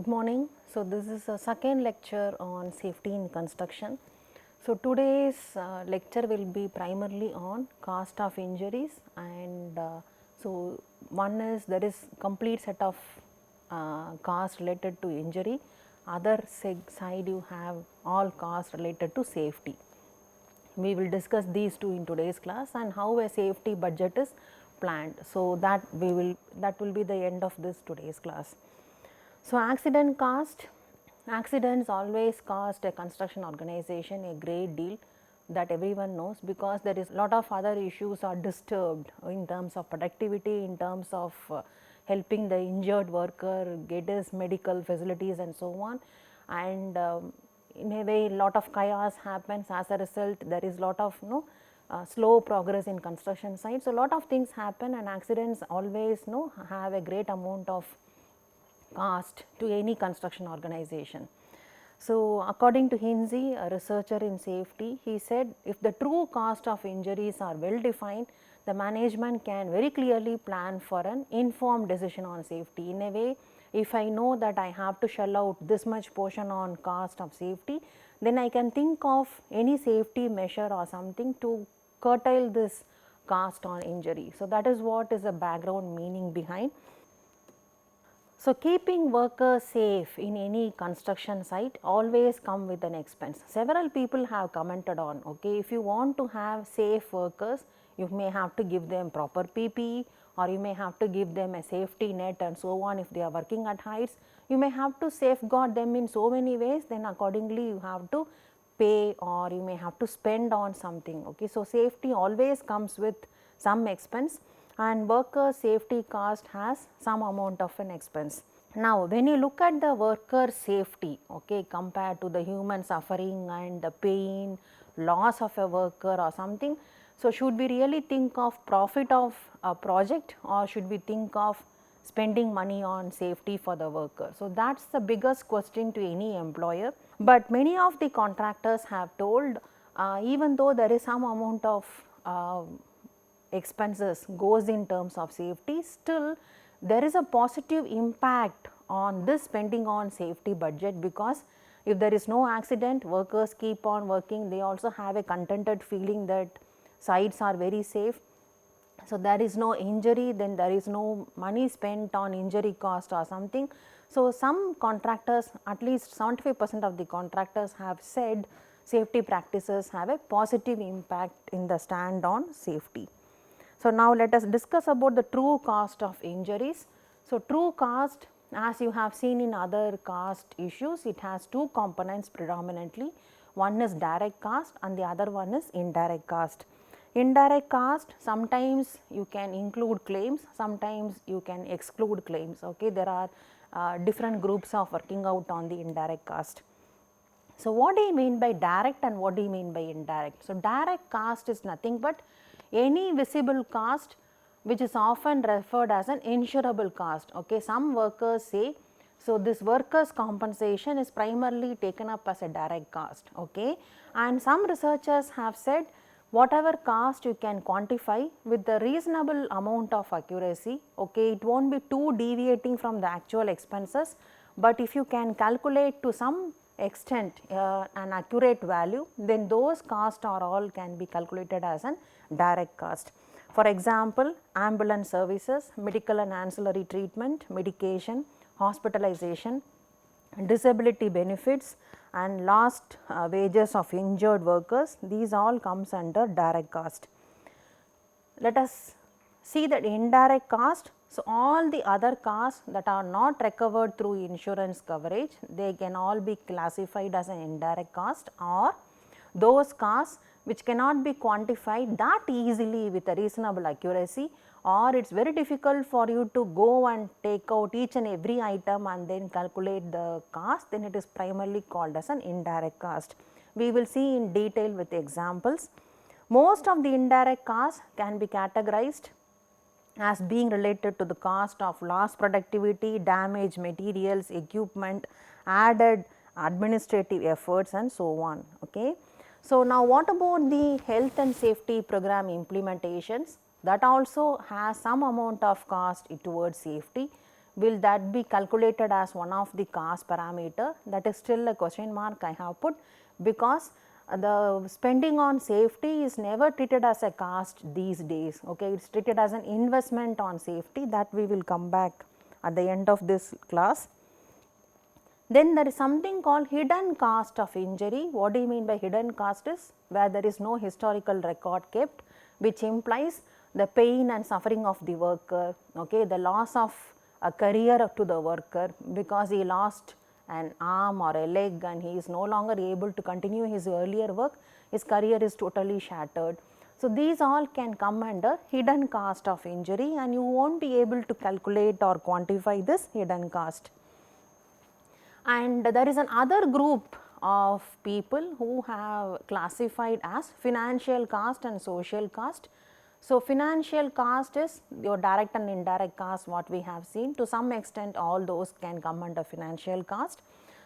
Good morning. So, this is a second lecture on safety in construction. So, today's lecture will be primarily on cost of injuries, and so one is there is complete set of costs related to injury, other side you have all costs related to safety. We will discuss these two in today's class and how a safety budget is planned. So, that will be the end of this today's class. So, accidents always cost a construction organization a great deal, that everyone knows, because there is lot of other issues are disturbed in terms of productivity, in terms of helping the injured worker get his medical facilities and so on, and in a way lot of chaos happens. As a result, there is lot of slow progress in construction site. So, lot of things happen, and accidents always have a great amount of cost to any construction organization. So, according to Hinze, a researcher in safety, he said if the true cost of injuries are well defined, the management can very clearly plan for an informed decision on safety. In a way, if I know that I have to shell out this much portion on cost of safety, then I can think of any safety measure or something to curtail this cost on injury. So, that is what is the background meaning behind. So, keeping workers safe in any construction site always come with an expense. Several people have commented on, okay, if you want to have safe workers, you may have to give them proper PPE, or you may have to give them a safety net and so on. If they are working at heights, you may have to safeguard them in so many ways, then accordingly you have to pay, or you may have to spend on something. Okay. So, safety always comes with some expense, and worker safety cost has some amount of an expense. Now, when you look at the worker safety, okay, compared to the human suffering and the pain, loss of a worker or something, so should we really think of profit of a project, or should we think of spending money on safety for the worker? So, that is the biggest question to any employer, but many of the contractors have told even though there is some amount of expenses goes in terms of safety, still there is a positive impact on this spending on safety budget, because if there is no accident, workers keep on working, they also have a contented feeling that sites are very safe. So, there is no injury, then there is no money spent on injury cost or something. So, some contractors, at least 75% of the contractors have said safety practices have a positive impact in the stand on safety. So, now let us discuss about the true cost of injuries. So, true cost, as you have seen in other cost issues, it has two components predominantly. One is direct cost and the other one is indirect cost. Indirect cost, sometimes you can include claims, sometimes you can exclude claims. Okay. There are different groups of working out on the indirect cost. So, what do you mean by direct and what do you mean by indirect? So, direct cost is nothing but any visible cost which is often referred as an insurable cost. Okay. Some workers say, so this workers compensation is primarily taken up as a direct cost. Okay. And some researchers have said whatever cost you can quantify with the reasonable amount of accuracy, okay, it will not be too deviating from the actual expenses, but if you can calculate to some extent an accurate value, then those costs are all can be calculated as an direct cost. For example, ambulance services, medical and ancillary treatment, medication, hospitalization, disability benefits and lost wages of injured workers, these all comes under direct cost. Let us see that indirect cost. So, all the other costs that are not recovered through insurance coverage, they can all be classified as an indirect cost, or those costs which cannot be quantified that easily with a reasonable accuracy, or it is very difficult for you to go and take out each and every item and then calculate the cost, then it is primarily called as an indirect cost. We will see in detail with examples. Most of the indirect costs can be categorized as being related to the cost of lost productivity, damaged materials, equipment, added administrative efforts and so on. Okay. So, now what about the health and safety program implementations? That also has some amount of cost towards safety. will that be calculated as one of the cost parameter? That is still a question mark I have put, because the spending on safety is never treated as a cost these days. Okay, it is treated as an investment on safety, that we will come back at the end of this class. Then there is something called hidden cost of injury. What do you mean by hidden cost? Is where there is no historical record kept, which implies the pain and suffering of the worker, okay, the loss of a career to the worker because he lost an arm or a leg and he is no longer able to continue his earlier work, his career is totally shattered. So, these all can come under hidden cost of injury, and you will not be able to calculate or quantify this hidden cost. And there is another group of people who have classified as financial cost and social cost. So, financial cost is your direct and indirect cost, what we have seen. To some extent all those can come under financial cost.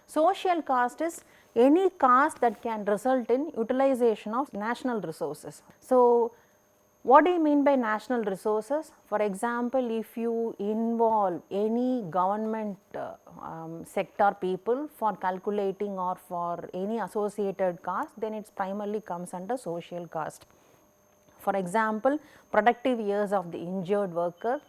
Social cost is any cost that can result in utilization of national resources. So, what do you mean by national resources? For example, if you involve any government sector people for calculating or for any associated cost, then it primarily comes under social cost. For example, productive years of the injured worker,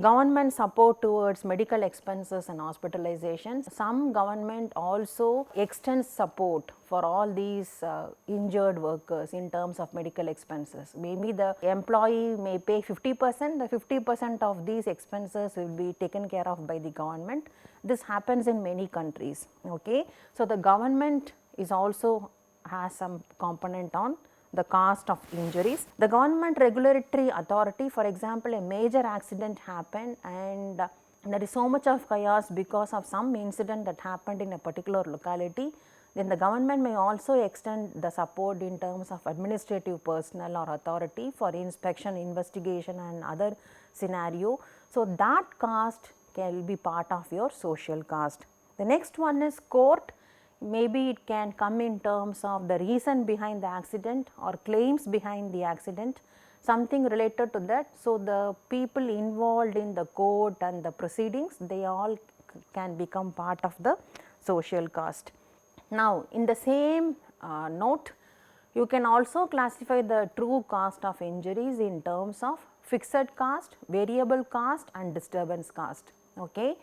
government support towards medical expenses and hospitalizations. Some government also extends support for all these injured workers in terms of medical expenses. Maybe the employee may pay 50%, the 50% of these expenses will be taken care of by the government. This happens in many countries. Okay. So, the government is also has some component on the cost of injuries. The government regulatory authority, for example, a major accident happened and there is so much of chaos because of some incident that happened in a particular locality, then the government may also extend the support in terms of administrative personnel or authority for inspection, investigation and other scenario. So, that cost can be part of your social cost. The next one is court. Maybe it can come in terms of the reason behind the accident or claims behind the accident, something related to that. So, the people involved in the court and the proceedings, they all can become part of the social cost. Now, in the same note, you can also classify the true cost of injuries in terms of fixed cost, variable cost and disturbance cost. Okay.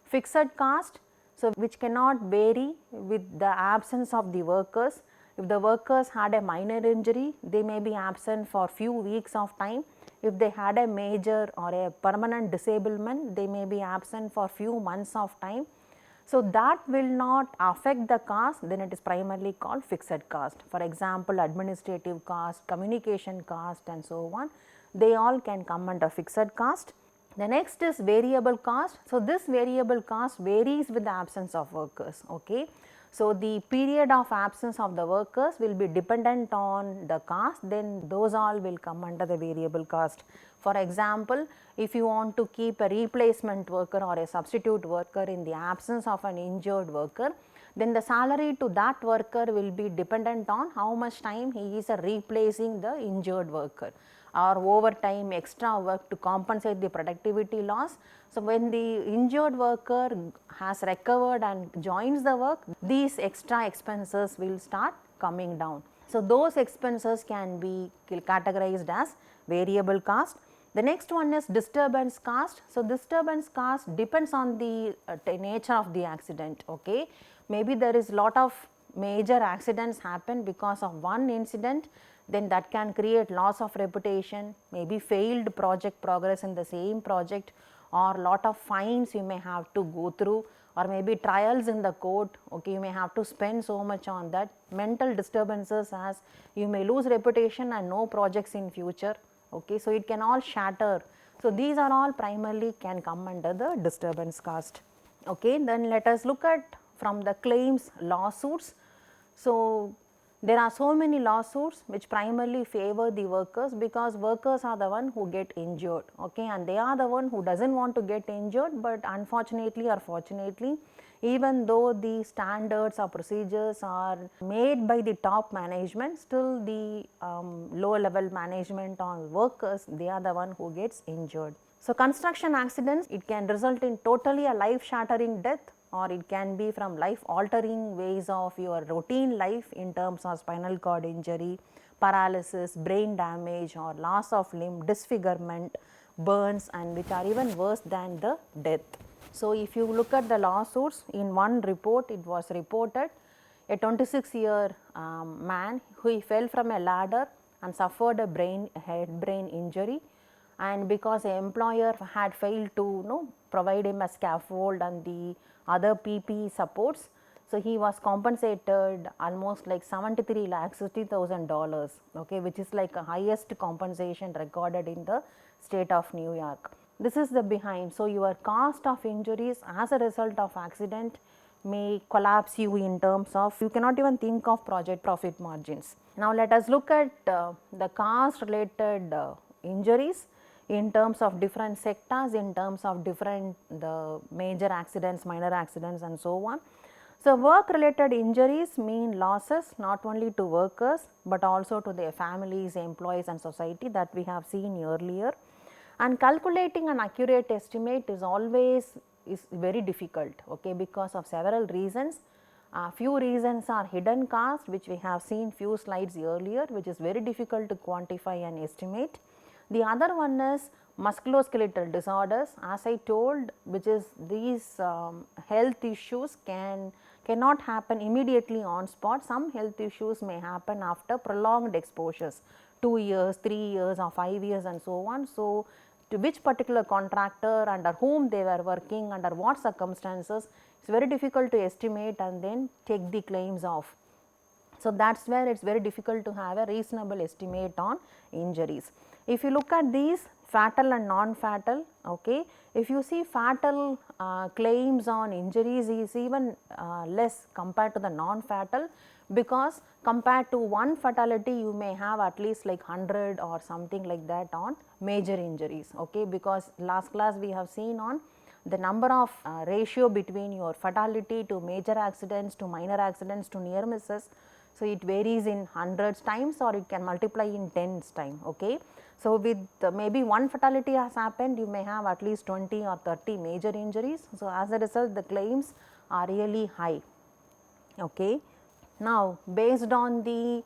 Fixed cost, so which cannot vary with the absence of the workers. If the workers had a minor injury, they may be absent for few weeks of time. If they had a major or a permanent disablement, they may be absent for few months of time. So, that will not affect the cost, then it is primarily called fixed cost. For example, administrative cost, communication cost and so on, they all can come under fixed cost. The next is variable cost. So, this variable cost varies with the absence of workers. Okay. So, the period of absence of the workers will be dependent on the cost, then those all will come under the variable cost. For example, if you want to keep a replacement worker or a substitute worker in the absence of an injured worker, then the salary to that worker will be dependent on how much time he is replacing the injured worker, or overtime, extra work to compensate the productivity loss. So, when the injured worker has recovered and joins the work, these extra expenses will start coming down. So, those expenses can be categorized as variable cost. The next one is disturbance cost. So, disturbance cost depends on the nature of the accident. Okay. Maybe there is lot of major accidents happen because of one incident, then that can create loss of reputation, maybe failed project progress in the same project, or lot of fines you may have to go through, or maybe trials in the court. Okay, you may have to spend so much on that. Mental disturbances, as you may lose reputation and no projects in future. Okay, so it can all shatter. So, these are all primarily can come under the disturbance cost. Okay, then let us look at from the claims lawsuits. So, there are so many lawsuits which primarily favor the workers, because workers are the one who get injured, okay, and they are the one who does not want to get injured, but unfortunately or fortunately, even though the standards or procedures are made by the top management, still the low level management or workers, they are the one who gets injured. So, construction accidents, it can result in totally a life shattering death, or it can be from life altering ways of your routine life in terms of spinal cord injury, paralysis, brain damage, or loss of limb, disfigurement, burns, and which are even worse than the death. So, if you look at the lawsuits, in one report it was reported a 26-year man who fell from a ladder and suffered a head brain injury, and because the employer had failed to provide him a scaffold and the other PPE supports, so he was compensated almost like 73 lakhs $60,000, okay, which is like a highest compensation recorded in the state of New York. This is the behind. So, your cost of injuries as a result of accident may collapse you in terms of you cannot even think of project profit margins. Now, let us look at the cost related injuries in terms of different sectors, in terms of different the major accidents, minor accidents and so on. So, work related injuries mean losses not only to workers, but also to their families, employees and society, that we have seen earlier. And calculating an accurate estimate is always very difficult, okay, because of several reasons. Few reasons are hidden cost, which we have seen few slides earlier, which is very difficult to quantify and estimate. The other one is musculoskeletal disorders, as I told, which is these health issues cannot happen immediately on spot. Some health issues may happen after prolonged exposures, 2 years, 3 years or 5 years and so on. So, to which particular contractor, under whom they were working, under what circumstances, it is very difficult to estimate and then take the claims off. So, that is where it is very difficult to have a reasonable estimate on injuries. If you look at these fatal and non-fatal, okay, if you see fatal claims on injuries is even less compared to the non-fatal, because compared to one fatality you may have at least like 100 or something like that on major injuries, okay, because last class we have seen on the number of ratio between your fatality to major accidents to minor accidents to near misses. So, it varies in hundreds times or it can multiply in tens time, okay. So, with maybe one fatality has happened, you may have at least 20 or 30 major injuries. So, as a result the claims are really high, okay. Now, based on the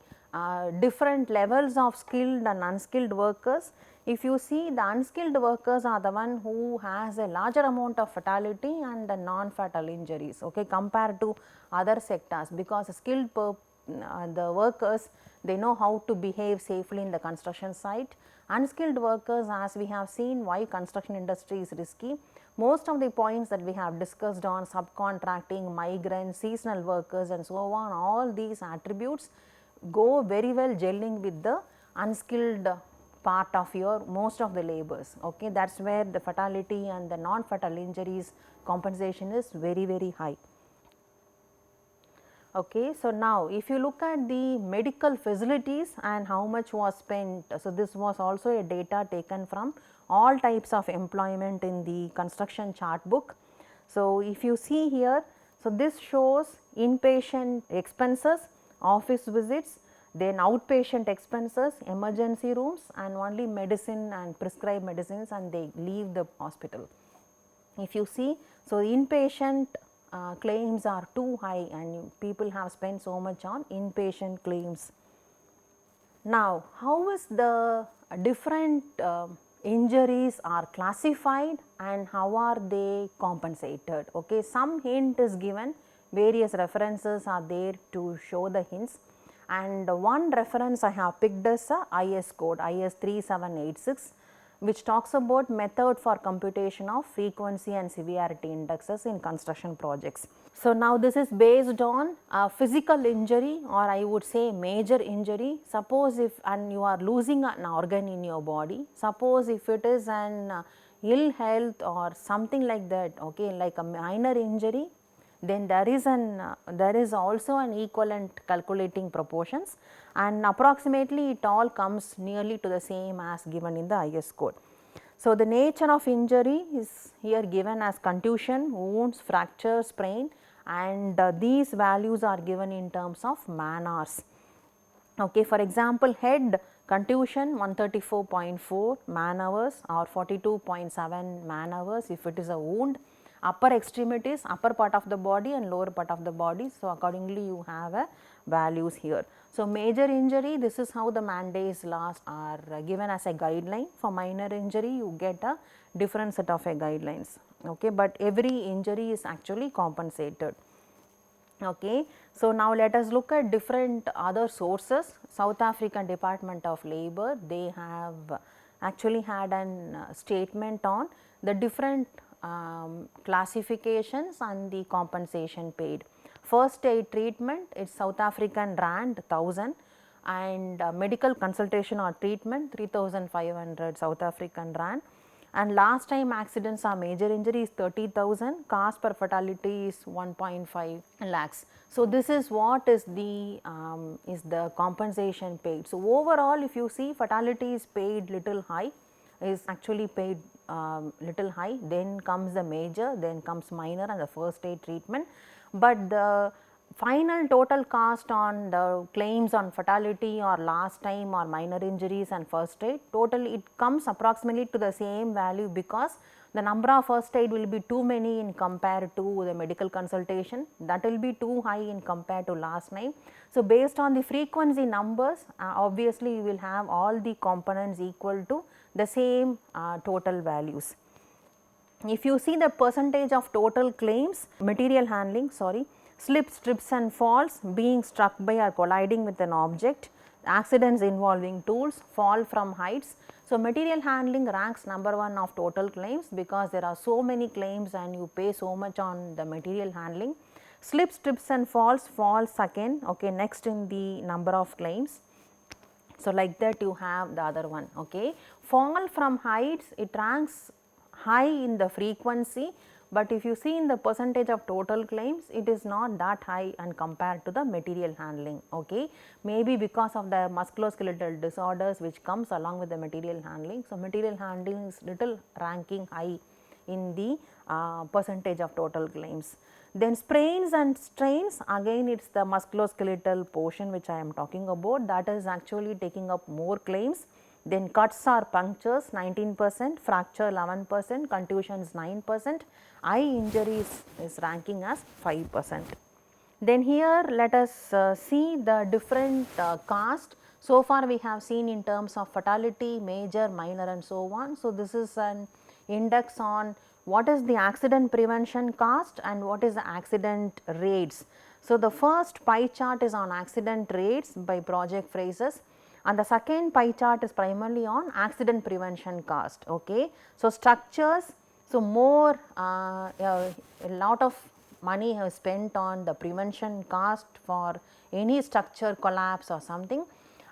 different levels of skilled and unskilled workers, if you see, the unskilled workers are the one who has a larger amount of fatality and the non-fatal injuries, okay, compared to other sectors, because skilled the workers, they know how to behave safely in the construction site. Unskilled workers, as we have seen why construction industry is risky, most of the points that we have discussed on subcontracting, migrants, seasonal workers and so on, all these attributes go very well gelling with the unskilled part of your most of the labors, okay. That is where the fatality and the non-fatal injuries compensation is very, very high. Okay. So, now if you look at the medical facilities and how much was spent, so this was also a data taken from all types of employment in the construction chart book. So, if you see here, so this shows inpatient expenses, office visits, then outpatient expenses, emergency rooms and only medicine and prescribed medicines and they leave the hospital. If you see, so inpatient claims are too high and people have spent so much on inpatient claims. Now, how is the different injuries are classified and how are they compensated? Okay, some hint is given, various references are there to show the hints, and one reference I have picked is a IS code IS 3786, which talks about method for computation of frequency and severity indexes in construction projects. So, now this is based on a physical injury, or I would say major injury. Suppose if and you are losing an organ in your body, suppose if it is an ill health or something like that, okay, like a minor injury, then there is also an equivalent calculating proportions, and approximately it all comes nearly to the same as given in the IS code. So, the nature of injury is here given as contusion, wounds, fracture, sprain, and these values are given in terms of man hours. Okay, for example, head Contusion 134.4 man hours or 42.7 man hours if it is a wound. Upper extremities, upper part of the body and lower part of the body. So, accordingly you have a values here. So, major injury, this is how the Mandae's laws are given as a guideline. For minor injury you get a different set of guidelines, okay, but every injury is actually compensated. Okay. So, now let us look at different other sources. South African Department of Labour, they have actually had an statement on the different classifications and the compensation paid. First aid treatment is South African rand 1000 and medical consultation or treatment 3500 South African rand, and last time accidents or major injury is 30,000, cost per fatality is 1.5 lakhs. So, this is what is the compensation paid. So, overall if you see fatality is paid little high, is actually paid little high, then comes the major, then comes minor and the first aid treatment, but the final total cost on the claims on fatality or last time or minor injuries and first aid, total it comes approximately to the same value, because the number of first aid will be too many in compared to the medical consultation, that will be too high in compared to last time. So, based on the frequency numbers, obviously you will have all the components equal to the same total values. If you see the percentage of total claims, material handling, slips, trips and falls, being struck by or colliding with an object, accidents involving tools, fall from heights. So, material handling ranks number 1 of total claims, because there are so many claims and you pay so much on the material handling. Slips, trips and falls, second, okay, next in the number of claims. So, like that you have the other one, okay. Fall from heights, it ranks high in the frequency, but if you see in the percentage of total claims, it is not that high and compared to the material handling, okay. Maybe because of the musculoskeletal disorders which comes along with the material handling. So, material handling is little ranking high in the percentage of total claims. Then sprains and strains, again it is the musculoskeletal portion which I am talking about, that is actually taking up more claims. Then cuts or punctures 19%, fracture 11%, contusions 9%, eye injuries is ranking as 5%. Then here let us see the different cost. So far we have seen in terms of fatality, major, minor and so on. So, this is an index on what is the accident prevention cost and what is the accident rates. So, the first pie chart is on accident rates by Project Phrases, and the second pie chart is primarily on accident prevention cost. Okay. So, structures, so more a lot of money has spent on the prevention cost for any structure collapse or something,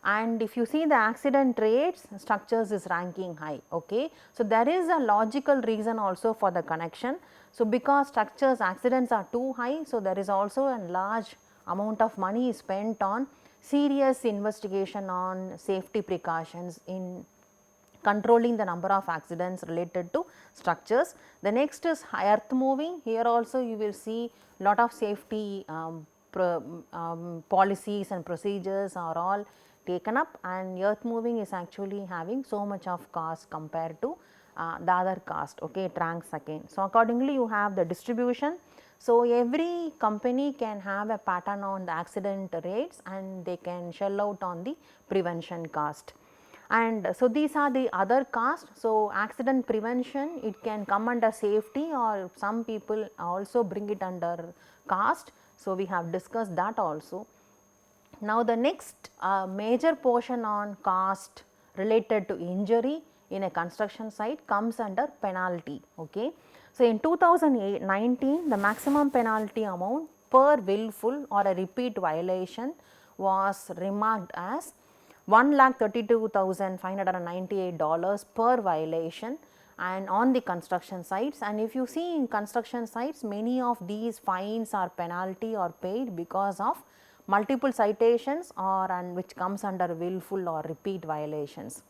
and if you see the accident rates, structures is ranking high. Okay. So, there is a logical reason also for the connection. So, because structures accidents are too high, so there is also a large amount of money is spent on serious investigation on safety precautions in controlling the number of accidents related to structures. The next is earth moving. Here also you will see lot of safety policies and procedures are all taken up, and earth moving is actually having so much of cost compared to the other cost. Okay, it ranks second. So, accordingly you have the distribution. So, every company can have a pattern on the accident rates and they can shell out on the prevention cost. And so, these are the other costs. So, accident prevention, it can come under safety, or some people also bring it under cost. So, we have discussed that also. Now, the next major portion on cost related to injury in a construction site comes under penalty. Okay. So, in 2019, the maximum penalty amount per willful or a repeat violation was remarked as $1,32,598 per violation, and on the construction sites. And if you see in construction sites, many of these fines or penalty are paid because of multiple citations or and which comes under willful or repeat violations.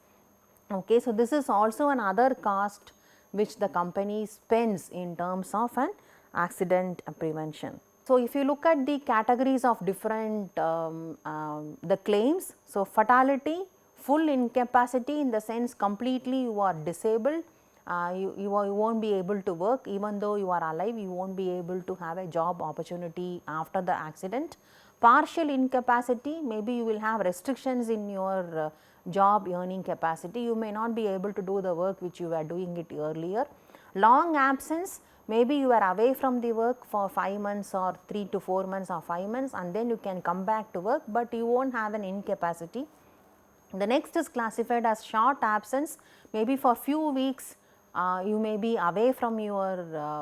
Okay. So, this is also another cost which the company spends in terms of an accident prevention. So, if you look at the categories of different the claims, so fatality full incapacity in the sense completely you are disabled, you won't be able to work even though you are alive, you won't be able to have a job opportunity after the accident. Partial incapacity, maybe you will have restrictions in your job earning capacity, you may not be able to do the work which you were doing it earlier. Long absence, maybe you are away from the work for 5 months or 3 to 4 months or 5 months and then you can come back to work, but you won't have an incapacity. The next is classified as short absence, maybe for few weeks you may be away from your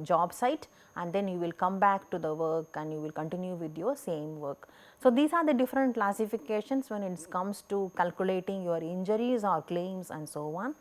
job site and then you will come back to the work and you will continue with your same work. So, these are the different classifications when it comes to calculating your injuries or claims and so on.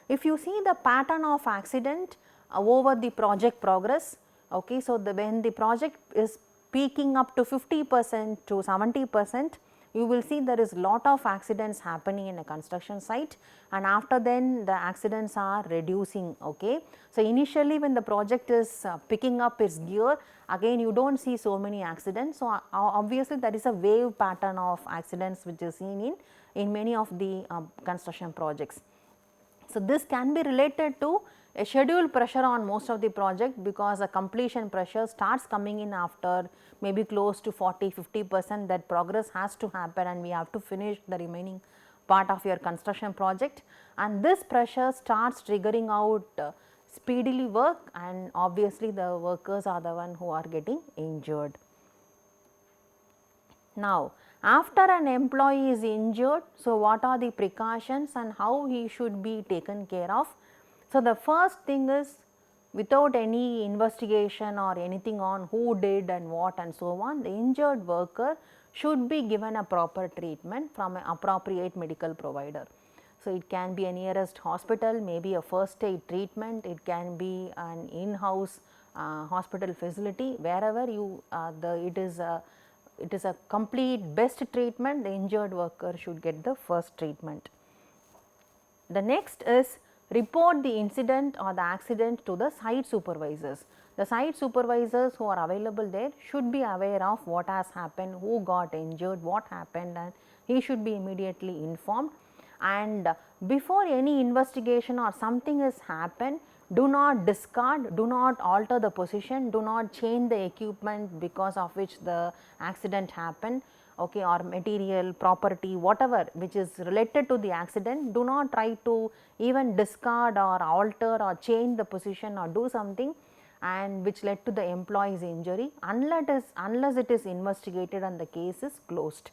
If you see the pattern of accident over the project progress, okay, so when the project is peaking up to 50% to 70%, you will see there is lot of accidents happening in a construction site and after then the accidents are reducing. Okay. So, initially when the project is picking up its gear, again you do not see so many accidents. So, obviously there is a wave pattern of accidents which is seen in many of the construction projects. So, this can be related to a schedule pressure on most of the project because a completion pressure starts coming in after maybe close to 40-50%, that progress has to happen and we have to finish the remaining part of your construction project, and this pressure starts triggering out speedily work and obviously the workers are the one who are getting injured. Now, after an employee is injured, so what are the precautions and how he should be taken care of? So, the first thing is, without any investigation or anything on who did and what and so on, the injured worker should be given a proper treatment from an appropriate medical provider. So, it can be a nearest hospital, maybe a first aid treatment, it can be an in-house hospital facility, wherever you it is a complete best treatment, the injured worker should get the first treatment. The next is report the incident or the accident to the site supervisors. The site supervisors who are available there should be aware of what has happened, who got injured, what happened, and he should be immediately informed. And before any investigation or something has happened, do not discard, do not alter the position, do not change the equipment because of which the accident happened, okay, or material, property, whatever which is related to the accident. Do not try to even discard or alter or change the position or do something and which led to the employee's injury unless it is investigated and the case is closed.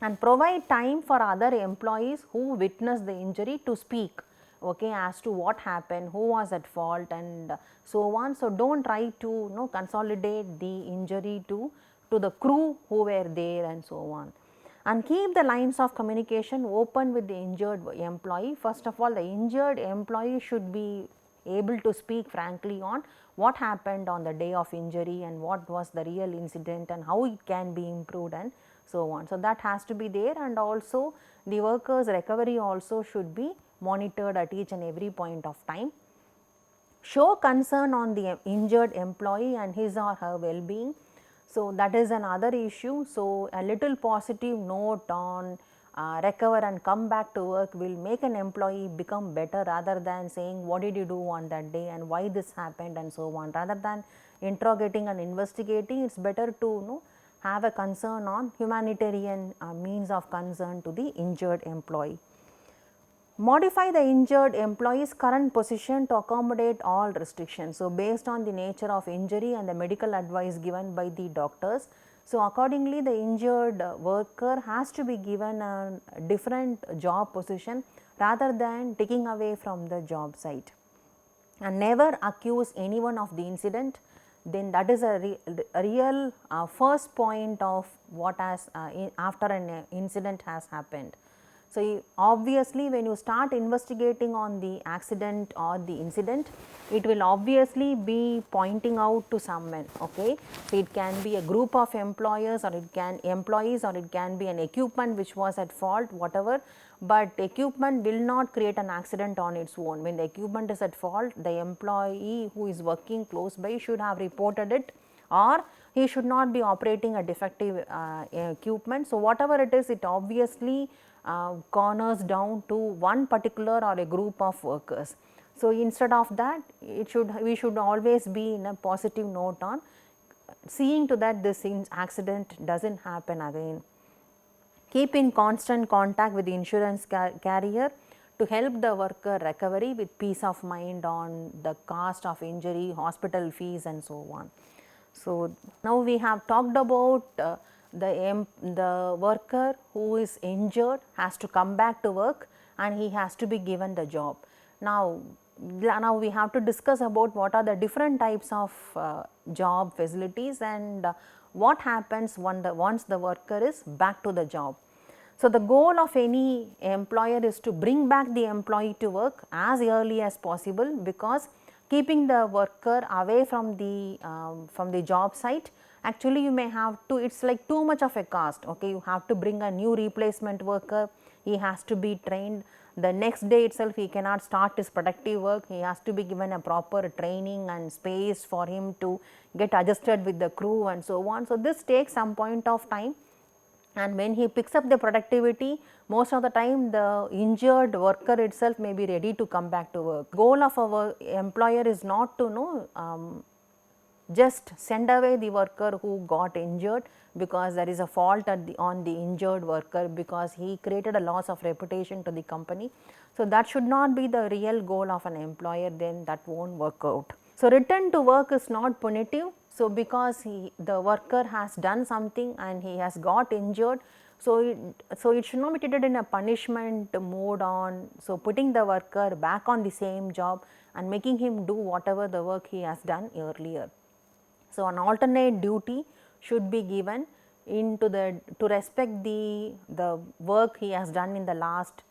And provide time for other employees who witnessed the injury to speak, okay, as to what happened, who was at fault and so on. So, do not try to consolidate the injury to the crew who were there and so on. And keep the lines of communication open with the injured employee. First of all, the injured employee should be able to speak frankly on what happened on the day of injury and what was the real incident and how it can be improved and so on. So, that has to be there, and also the workers' recovery also should be monitored at each and every point of time. Show concern on the injured employee and his or her well-being. So, that is another issue. So, a little positive note on recover and come back to work will make an employee become better, rather than saying what did you do on that day and why this happened and so on. Rather than interrogating and investigating, it is better to have a concern on humanitarian means of concern to the injured employee. Modify the injured employee's current position to accommodate all restrictions. So, based on the nature of injury and the medical advice given by the doctors, so accordingly the injured worker has to be given a different job position rather than taking away from the job site. And never accuse anyone of the incident, then that is a real first point of what has after an incident has happened. So, obviously when you start investigating on the accident or the incident, it will obviously be pointing out to someone, okay. So, it can be a group of employers or it can be an equipment which was at fault, whatever, but equipment will not create an accident on its own. When the equipment is at fault, the employee who is working close by should have reported it or he should not be operating a defective equipment. So, whatever it is, it obviously corners down to one particular or a group of workers. So, instead of that, we should always be in a positive note on seeing to that this accident does not happen again. Keep in constant contact with the insurance carrier to help the worker recovery with peace of mind on the cost of injury, hospital fees and so on. So, now we have talked about the worker who is injured has to come back to work and he has to be given the job. Now we have to discuss about what are the different types of job facilities and what happens once the worker is back to the job. So, the goal of any employer is to bring back the employee to work as early as possible, because keeping the worker away from the job site, actually you may have to, it is like too much of a cost. Okay, you have to bring a new replacement worker, he has to be trained. The next day itself he cannot start his productive work, he has to be given a proper training and space for him to get adjusted with the crew and so on. So, this takes some point of time, and when he picks up the productivity, most of the time the injured worker itself may be ready to come back to work. Goal of our employer is not to just send away the worker who got injured because there is a fault on the injured worker, because he created a loss of reputation to the company. So, that should not be the real goal of an employer, then that will not work out. So, return to work is not punitive. So, because the worker has done something and he has got injured, so it should not be treated in a punishment mode on, so putting the worker back on the same job and making him do whatever the work he has done earlier. So, an alternate duty should be given to respect the work he has done in the last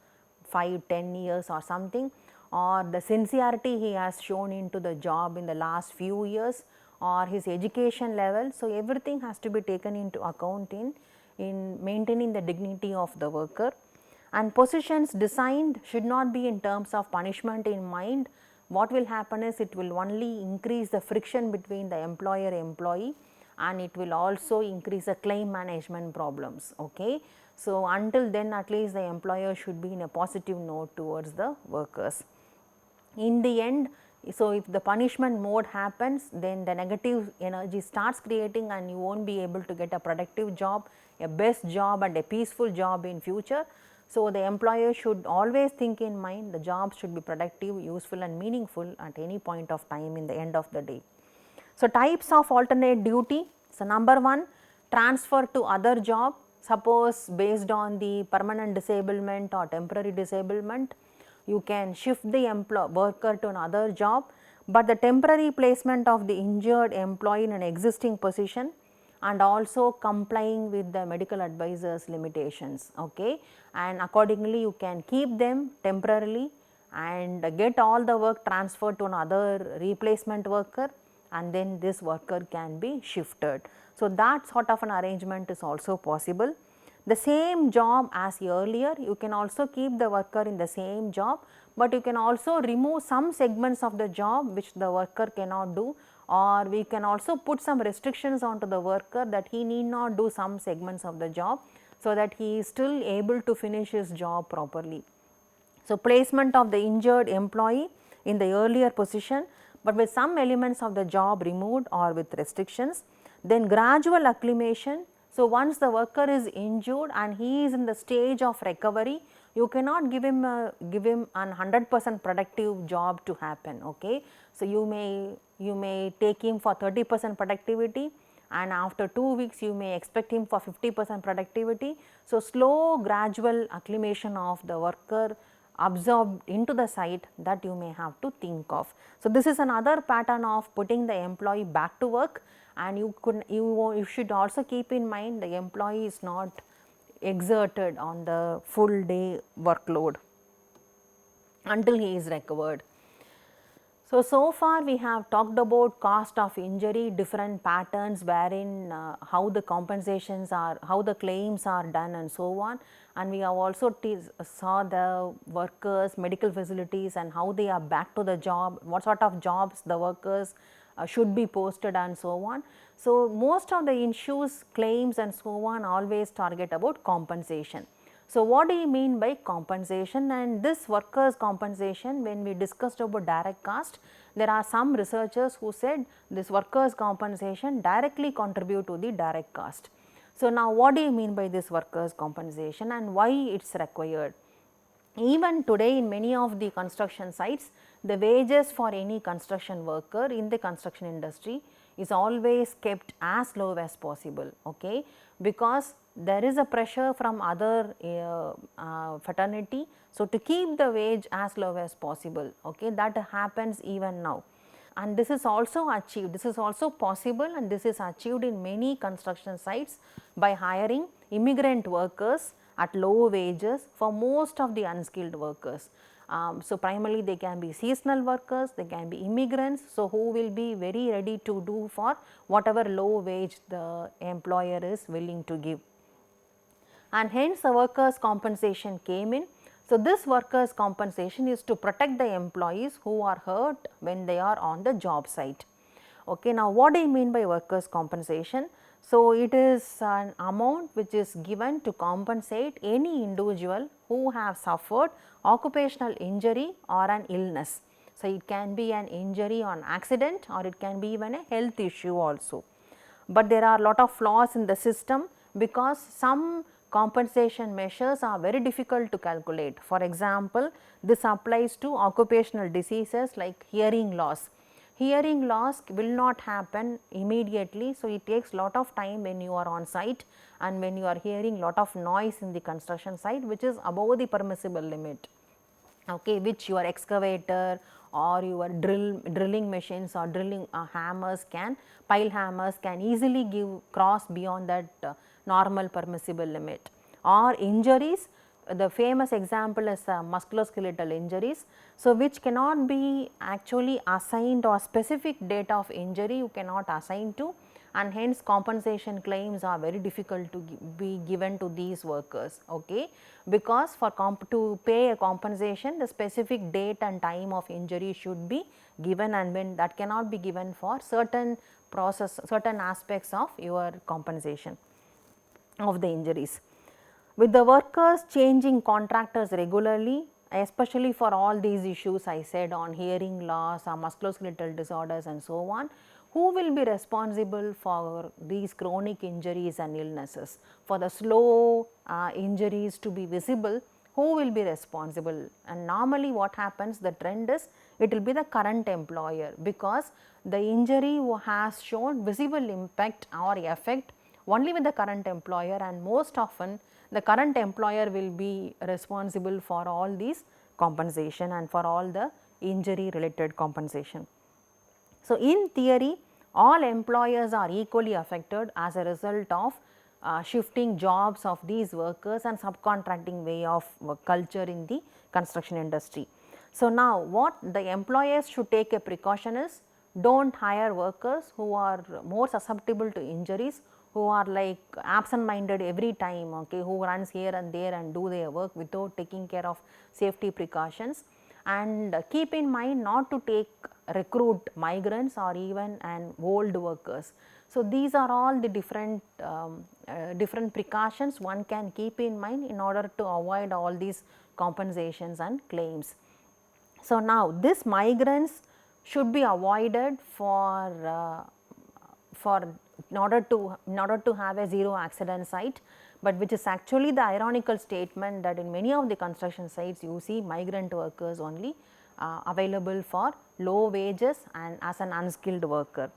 5-10 years or something, or the sincerity he has shown into the job in the last few years, or his education level. So, everything has to be taken into account in maintaining the dignity of the worker. And positions designed should not be in terms of punishment in mind. What will happen is it will only increase the friction between the employer employee, and it will also increase the claim management problems. Okay. So, until then at least the employer should be in a positive note towards the workers. In the end, so if the punishment mode happens, then the negative energy starts creating and you will not be able to get a productive job, a best job and a peaceful job in future. So, the employer should always think in mind the job should be productive, useful and meaningful at any point of time in the end of the day. So, types of alternate duty. So, number 1, transfer to other job, suppose based on the permanent disablement or temporary disablement, you can shift the worker to another job, but the temporary placement of the injured employee in an existing position and also complying with the medical advisor's limitations. Okay. And accordingly you can keep them temporarily and get all the work transferred to another replacement worker, and then this worker can be shifted. So, that sort of an arrangement is also possible. The same job as earlier, you can also keep the worker in the same job, but you can also remove some segments of the job which the worker cannot do, or we can also put some restrictions onto the worker that he need not do some segments of the job, so that he is still able to finish his job properly. So, placement of the injured employee in the earlier position, but with some elements of the job removed or with restrictions. Then gradual acclimation. So, once the worker is injured and he is in the stage of recovery, you cannot give him an 100% productive job to happen. Okay. So, you may take him for 30% productivity, and after 2 weeks you may expect him for 50% productivity. So, slow gradual acclimation of the worker absorbed into the site, that you may have to think of. So, this is another pattern of putting the employee back to work, and you should also keep in mind the employee is not exerted on the full day workload until he is recovered. So far we have talked about cost of injury, different patterns wherein how the compensations are, how the claims are done and so on, and we have also saw the workers, medical facilities and how they are back to the job, what sort of jobs the workers should be posted and so on. So, most of the issues, claims and so on always target about compensation. So, what do you mean by compensation? And this workers' compensation, when we discussed about direct cost, there are some researchers who said this workers' compensation directly contribute to the direct cost. So, now what do you mean by this workers' compensation and why it is required? Even today in many of the construction sites, the wages for any construction worker in the construction industry is always kept as low as possible, okay, because there is a pressure from other fraternity. So, to keep the wage as low as possible, okay, that happens even now, and this is also achieved, this is also possible, and this is achieved in many construction sites by hiring immigrant workers at low wages for most of the unskilled workers. So, primarily they can be seasonal workers, they can be immigrants, so who will be very ready to do for whatever low wage the employer is willing to give, and hence the workers' compensation came in. So, this workers' compensation is to protect the employees who are hurt when they are on the job site. Okay, now, what do you mean by workers' compensation? So, it is an amount which is given to compensate any individual who have suffered occupational injury or an illness. So, it can be an injury on accident or it can be even a health issue also. But there are lot of flaws in the system because some compensation measures are very difficult to calculate. For example, this applies to occupational diseases like hearing loss. Hearing loss will not happen immediately. So, it takes lot of time when you are on site and when you are hearing lot of noise in the construction site which is above the permissible limit, okay, which your excavator or your drilling machines or drilling hammers can, pile hammers can easily cross beyond that normal permissible limit. Or injuries, the famous example is musculoskeletal injuries. So, which cannot be actually assigned or specific date of injury you cannot assign to, and hence compensation claims are very difficult to be given to these workers, okay, because for to pay a compensation the specific date and time of injury should be given, and when that cannot be given for certain certain aspects of your compensation of the injuries. With the workers changing contractors regularly, especially for all these issues I said on hearing loss or musculoskeletal disorders and so on, who will be responsible for these chronic injuries and illnesses? For the slow injuries to be visible, who will be responsible? And normally what happens, the trend is it will be the current employer, because the injury has shown visible impact or effect only with the current employer, and most often the current employer will be responsible for all these compensation and for all the injury related compensation. So, in theory all employers are equally affected as a result of shifting jobs of these workers and subcontracting way of culture in the construction industry. So, now what the employers should take a precaution is, do not hire workers who are more susceptible to injuries, who are like absent minded every time, okay, who runs here and there and do their work without taking care of safety precautions, and keep in mind not to recruit migrants or even old workers. So, these are all the different precautions one can keep in mind in order to avoid all these compensations and claims. So, now this migrants should be avoided in order to have a zero accident site, but which is actually the ironical statement that in many of the construction sites you see migrant workers only available for low wages and as an unskilled worker.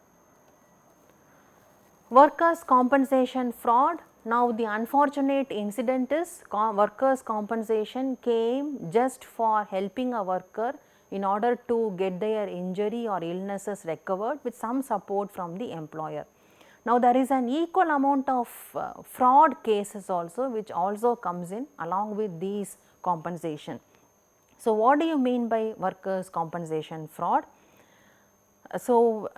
Workers' compensation fraud. Now, the unfortunate incident is workers' compensation came just for helping a worker in order to get their injury or illnesses recovered with some support from the employer. Now, there is an equal amount of fraud cases also which also comes in along with these compensation. So, what do you mean by workers' compensation fraud? So,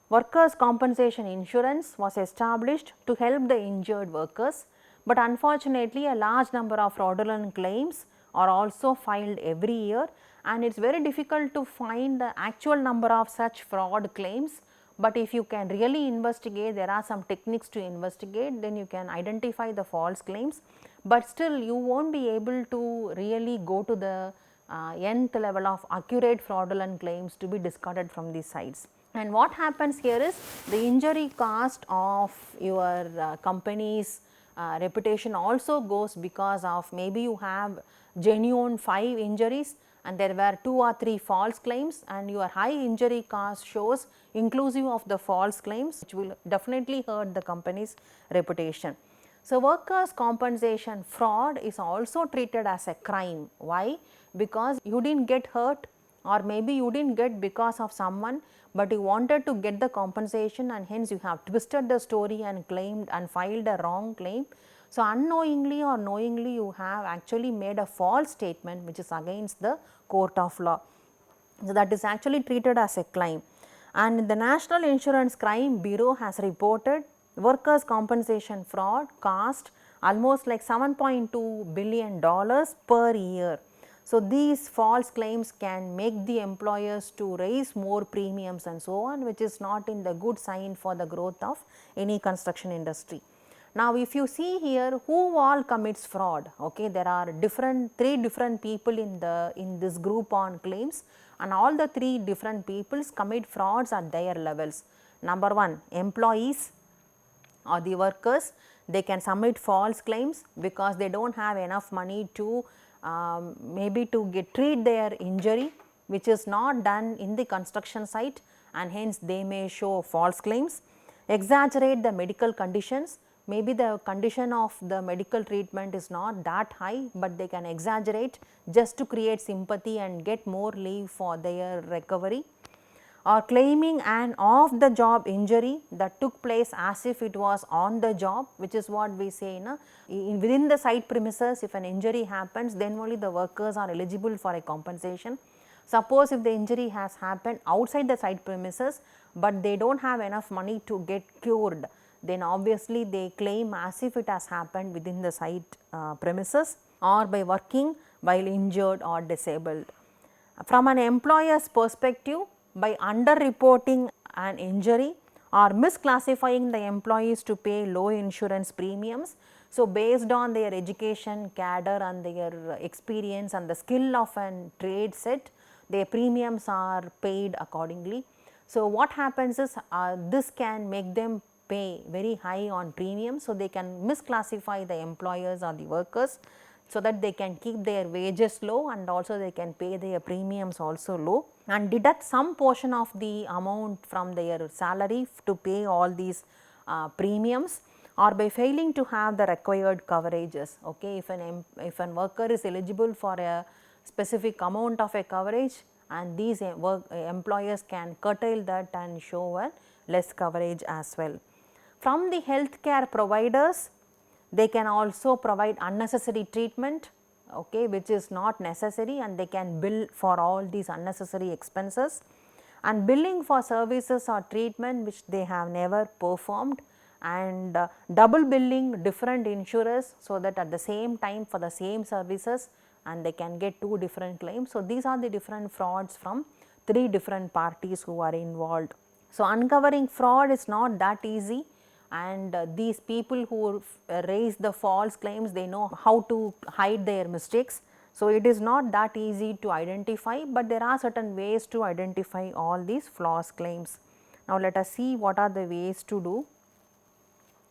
workers' compensation insurance was established to help the injured workers, but unfortunately a large number of fraudulent claims are also filed every year, and it is very difficult to find the actual number of such fraud claims. But if you can really investigate, there are some techniques to investigate, then you can identify the false claims, but still you will not be able to really go to the nth level of accurate fraudulent claims to be discarded from these sites. And what happens here is the injury cost of your company's reputation also goes because of maybe you have genuine 5 injuries and there were 2 or 3 false claims, and your high injury cost shows inclusive of the false claims, which will definitely hurt the company's reputation. So, workers' compensation fraud is also treated as a crime. Why? Because you did not get hurt, or maybe you did not get because of someone, but you wanted to get the compensation, and hence you have twisted the story and claimed and filed a wrong claim. So, unknowingly or knowingly you have actually made a false statement which is against the court of law. So, that is actually treated as a crime, and the National Insurance Crime Bureau has reported workers' compensation fraud cost almost like $7.2 billion per year. So, these false claims can make the employers to raise more premiums and so on, which is not in the good sign for the growth of any construction industry. Now, if you see here who all commits fraud, okay, there are 3 different people in this group on claims, and all the 3 different peoples commit frauds at their levels. Number 1, employees or the workers, they can submit false claims because they do not have enough money to maybe to treat their injury, which is not done in the construction site, and hence they may show false claims. Exaggerate the medical conditions, maybe the condition of the medical treatment is not that high, but they can exaggerate just to create sympathy and get more leave for their recovery. Or claiming an off the job injury that took place as if it was on the job, which is what we say within the site premises. If an injury happens, then only the workers are eligible for a compensation. Suppose if the injury has happened outside the site premises, but they do not have enough money to get cured, then obviously they claim as if it has happened within the site premises or by working while injured or disabled. From an employer's perspective, by underreporting an injury or misclassifying the employees to pay low insurance premiums. So, based on their education, cadre and their experience and the skill of an trade set, their premiums are paid accordingly. So, what happens is this can make them pay very high on premiums. So, they can misclassify the employers or the workers, so that they can keep their wages low and also they can pay their premiums also low and deduct some portion of the amount from their salary to pay all these premiums, or by failing to have the required coverages. Okay, if an worker is eligible for a specific amount of a coverage, and these employers can curtail that and show a less coverage as well. From the healthcare providers, they can also provide unnecessary treatment, okay, which is not necessary, and they can bill for all these unnecessary expenses, and billing for services or treatment which they have never performed, and double billing different insurers, so that at the same time for the same services and they can get 2 different claims. So, these are the different frauds from 3 different parties who are involved. So, uncovering fraud is not that easy, and these people who raise the false claims, they know how to hide their mistakes. So, it is not that easy to identify, but there are certain ways to identify all these false claims. Now, let us see what are the ways to do.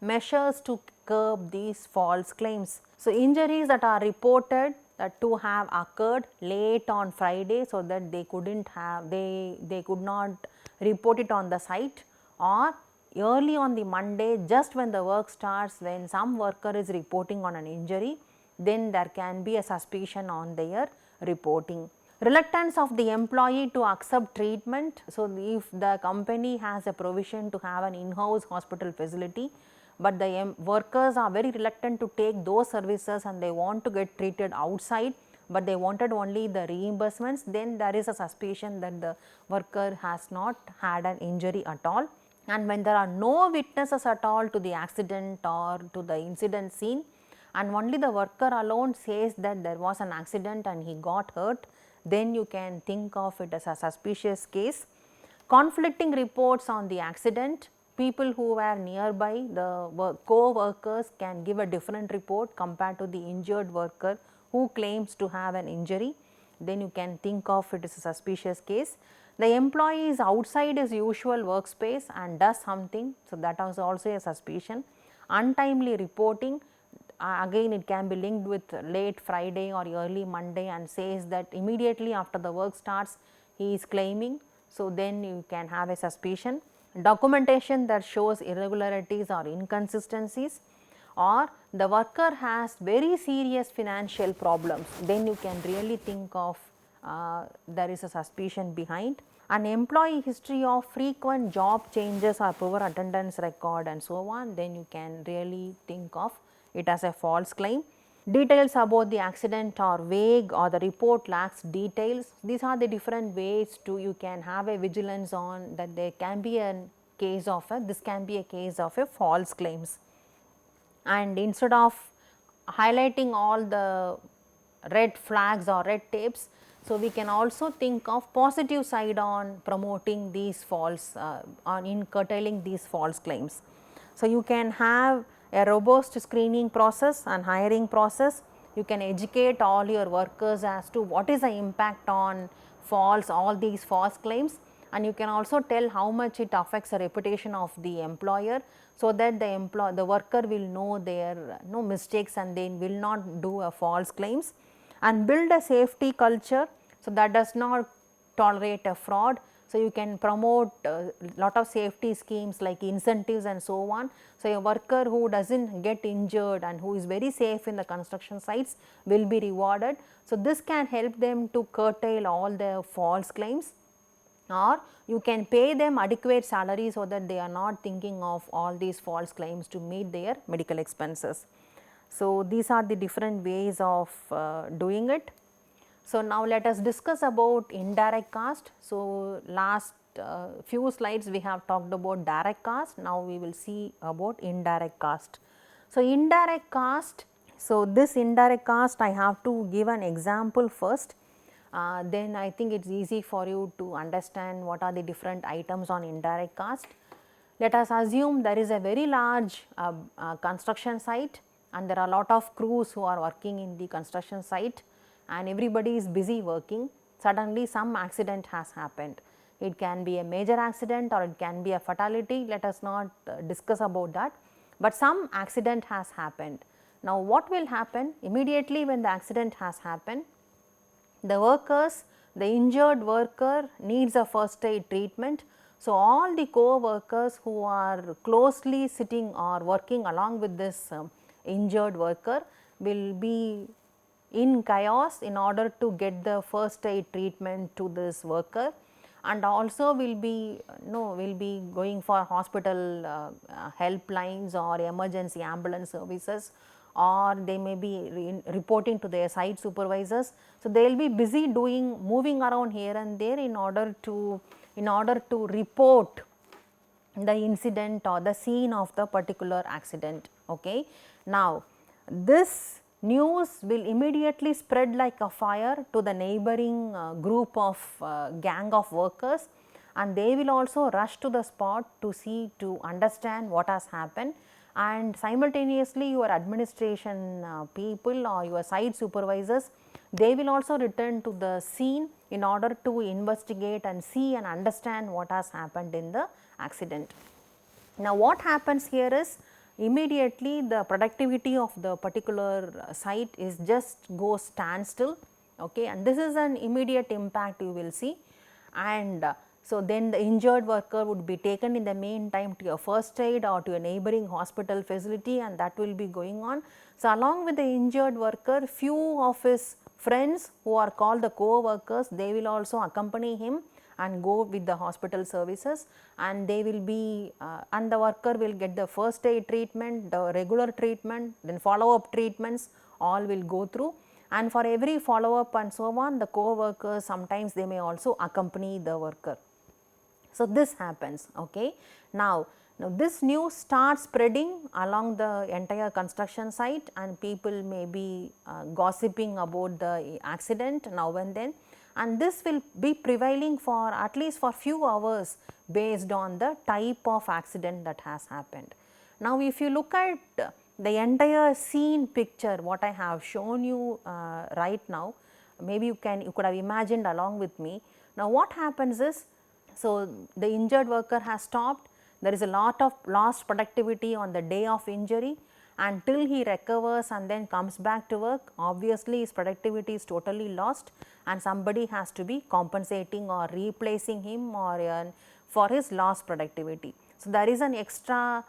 Measures to curb these false claims. So, injuries that are reported to have occurred late on Friday, so that they could not report it on the site, or early on the Monday just when the work starts, when some worker is reporting on an injury, then there can be a suspicion on their reporting. Reluctance of the employee to accept treatment. So, if the company has a provision to have an in-house hospital facility, but the workers are very reluctant to take those services and they want to get treated outside, but they wanted only the reimbursements, then there is a suspicion that the worker has not had an injury at all. And when there are no witnesses at all to the accident or to the incident scene, and only the worker alone says that there was an accident and he got hurt, then you can think of it as a suspicious case. Conflicting reports on the accident, people who were nearby, the co-workers can give a different report compared to the injured worker who claims to have an injury, then you can think of it as a suspicious case. The employee is outside his usual workspace and does something, so that is also a suspicion. Untimely reporting, again it can be linked with late Friday or early Monday and says that immediately after the work starts he is claiming, so then you can have a suspicion. Documentation that shows irregularities or inconsistencies, or the worker has very serious financial problems, then you can really think of there is a suspicion behind. An employee history of frequent job changes or poor attendance record and so on, then you can really think of it as a false claim. Details about the accident are vague or the report lacks details. These are the different ways to you can have a vigilance on that there can be a case of a, this can be a case of a false claims. And instead of highlighting all the red flags or red tapes, so we can also think of positive side on promoting these false on in curtailing these false claims. So, you can have a robust screening process and hiring process. You can educate all your workers as to what is the impact on all these false claims, and you can also tell how much it affects the reputation of the employer, so that the worker will know their no mistakes and they will not do a false claims, and build a safety culture, so that does not tolerate a fraud. So, you can promote lot of safety schemes like incentives and so on. So, a worker who does not get injured and who is very safe in the construction sites will be rewarded. So, this can help them to curtail all the false claims, or you can pay them adequate salary so that they are not thinking of all these false claims to meet their medical expenses. So, these are the different ways of doing it. So, now let us discuss about indirect cost. So, last few slides we have talked about direct cost, now we will see about indirect cost. So, indirect cost, so this indirect cost I have to give an example first, then I think it is easy for you to understand what are the different items on indirect cost. Let us assume there is a very large construction site and there are a lot of crews who are working in the construction site and everybody is busy working. Suddenly some accident has happened. It can be a major accident or it can be a fatality, let us not discuss about that, but some accident has happened. Now, what will happen immediately when the accident has happened? The injured worker needs a first aid treatment. So, all the co-workers who are closely sitting or working along with this injured worker will be in chaos in order to get the first aid treatment to this worker, and also will be going for hospital helplines or emergency ambulance services, or they may be reporting to their site supervisors. So, they will be busy moving around here and there in order to report the incident or the scene of the particular accident. Okay. Now, this news will immediately spread like a fire to the neighboring group of gang of workers, and they will also rush to the spot to understand what has happened, and simultaneously your administration people or your site supervisors, they will also return to the scene in order to investigate and see and understand what has happened in the accident. Now, what happens here is immediately the productivity of the particular site is just goes standstill, okay, and this is an immediate impact you will see. And so, then the injured worker would be taken in the meantime to a first aid or to a neighboring hospital facility, and that will be going on. So, along with the injured worker, few of his friends who are called the co-workers, they will also accompany him and go with the hospital services, and they will be and the worker will get the first aid treatment, the regular treatment, then follow up treatments, all will go through, and for every follow up and so on, the co-workers sometimes they may also accompany the worker. So, this happens. Okay. Now this news starts spreading along the entire construction site, and people may be gossiping about the accident now and then, and this will be prevailing for at least for few hours based on the type of accident that has happened. Now, if you look at the entire scene picture what I have shown you right now, maybe you could have imagined along with me. Now, what happens is, so the injured worker has stopped, there is a lot of lost productivity on the day of injury, until he recovers and then comes back to work, obviously his productivity is totally lost, and somebody has to be compensating or replacing him or for his lost productivity. So, there is an extra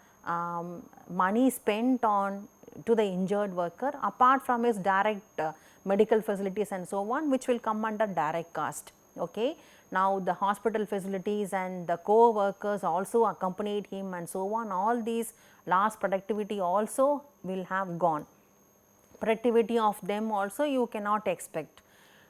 money spent on to the injured worker apart from his direct medical facilities and so on, which will come under direct cost. Okay. Now, the hospital facilities and the co-workers also accompanied him and so on, all these lost productivity also will have gone. Productivity of them also you cannot expect.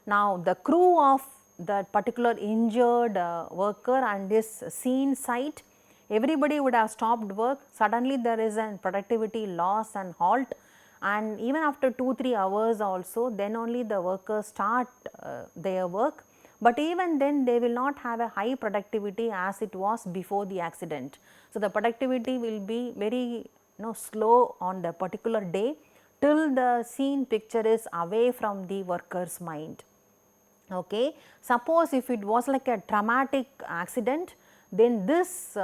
Now, the crew of that particular injured worker and this scene site, everybody would have stopped work, suddenly there is an productivity loss and halt, and even after 2-3 hours also, then only the workers start their work, but even then they will not have a high productivity as it was before the accident. So, the productivity will be very slow on the particular day till the scene picture is away from the worker's mind. Okay. Suppose if it was like a traumatic accident, then this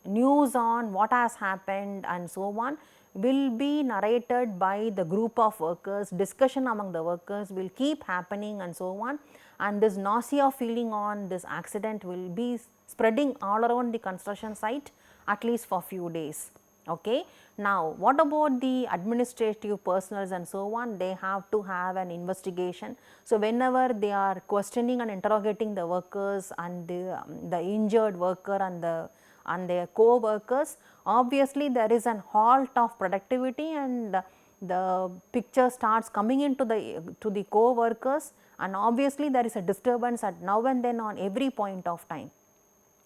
news on what has happened and so on will be narrated by the group of workers, discussion among the workers will keep happening and so on, and this nausea feeling on this accident will be spreading all around the construction site at least for few days. Okay. Now, what about the administrative personnel and so on? They have to have an investigation. So, whenever they are questioning and interrogating the workers and the injured worker and their co-workers, obviously there is an halt of productivity, and the picture starts coming into the co-workers, and obviously there is a disturbance at now and then on every point of time.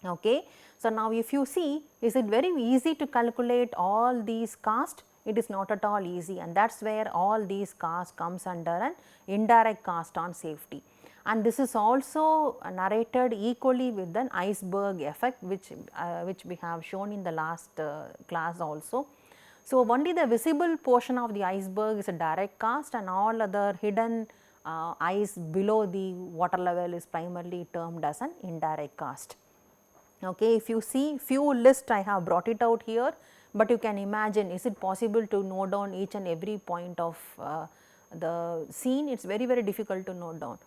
Okay. So, now if you see, is it very easy to calculate all these costs? It is not at all easy, and that is where all these costs comes under an indirect cost on safety. And this is also narrated equally with an iceberg effect, which we have shown in the last class also. So, only the visible portion of the iceberg is a direct cost, and all other hidden ice below the water level is primarily termed as an indirect cost. Okay, if you see few list I have brought it out here, but you can imagine, is it possible to note down each and every point of the scene? It is very difficult to note down.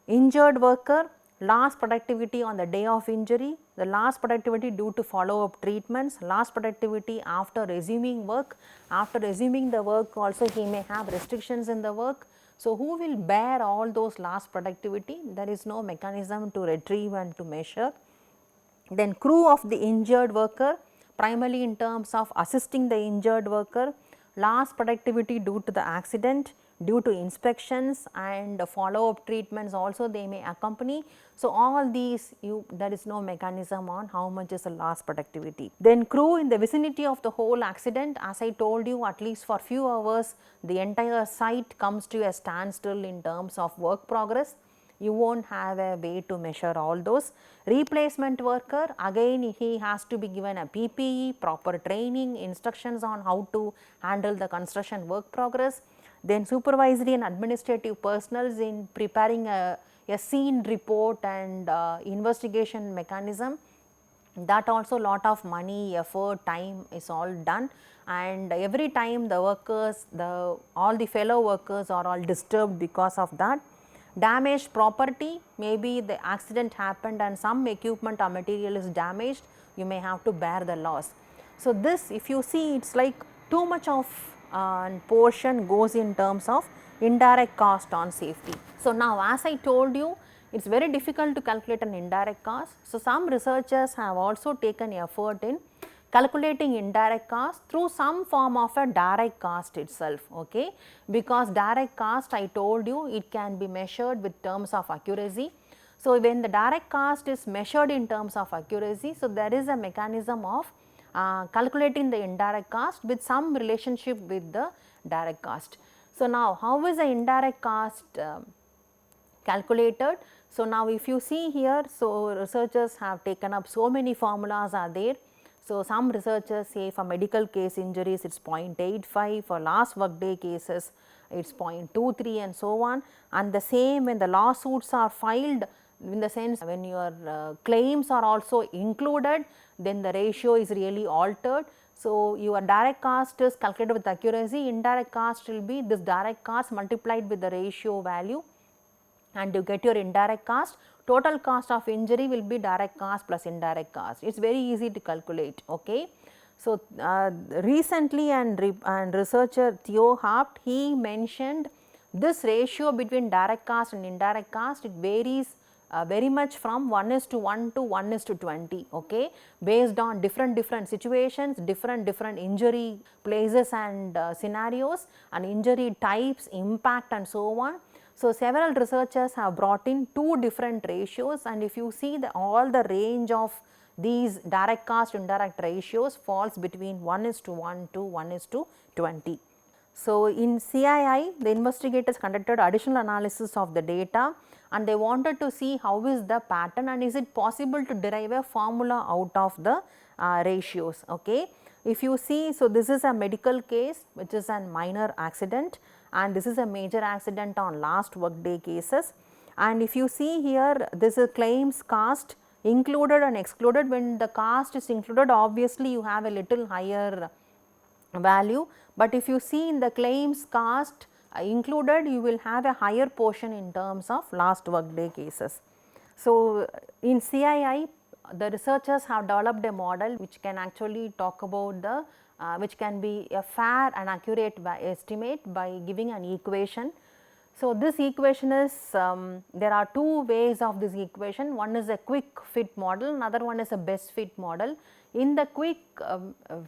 Injured worker, lost productivity on the day of injury, the lost productivity due to follow up treatments, lost productivity after resuming work. After resuming the work also he may have restrictions in the work. So, who will bear all those lost productivity? There is no mechanism to retrieve and to measure. Then crew of the injured worker, primarily in terms of assisting the injured worker, lost productivity due to the accident, due to inspections and follow up treatments also they may accompany. So, all these there is no mechanism on how much is the lost productivity. Then crew in the vicinity of the whole accident, as I told you, at least for few hours the entire site comes to a standstill in terms of work progress. You will not have a way to measure all those. Replacement worker, again he has to be given a PPE, proper training, instructions on how to handle the construction work progress. Then supervisory and administrative personnel in preparing a scene report and investigation mechanism. That also lot of money, effort, time is all done, and every time the workers, all the fellow workers are all disturbed because of that. Damaged property, maybe the accident happened and some equipment or material is damaged, you may have to bear the loss. So, this if you see, it is like too much of portion goes in terms of indirect cost on safety. So, now as I told you, it is very difficult to calculate an indirect cost. So, some researchers have also taken effort in calculating indirect cost through some form of a direct cost itself, okay, because direct cost I told you it can be measured with terms of accuracy. So, when the direct cost is measured in terms of accuracy, so there is a mechanism of calculating the indirect cost with some relationship with the direct cost. So, now how is the indirect cost calculated? So, now if you see here, so researchers have taken up so many formulas are there. So, some researchers say for medical case injuries it is 0.85, for last work day cases it is 0.23 and so on, and the same when the lawsuits are filed, in the sense when your claims are also included, then the ratio is really altered. So, your direct cost is calculated with accuracy, indirect cost will be this direct cost multiplied with the ratio value, and you get your indirect cost. Total cost of injury will be direct cost plus indirect cost. It is very easy to calculate. Okay. So, recently and researcher Theo Haupt, he mentioned this ratio between direct cost and indirect cost, it varies very much from 1:1 to 1:20, okay, based on different situations, different injury places and scenarios, and injury types, impact and so on. So, several researchers have brought in two different ratios, and if you see all the range of these direct cost indirect ratios falls between 1:1 to 1:20. So, in CII the investigators conducted additional analysis of the data, and they wanted to see how is the pattern and is it possible to derive a formula out of the ratios. Okay. If you see, so this is a medical case which is a minor accident, and this is a major accident on last work day cases. And if you see here, this is claims cost included and excluded. When the cost is included, obviously you have a little higher value, but if you see in the claims cost included, you will have a higher portion in terms of last work day cases. So, in CII the researchers have developed a model which can actually talk about the which can be a fair and accurate estimate by giving an equation. So, this equation is there are two ways of this equation. One is a quick fit model, another one is a best fit model. In the quick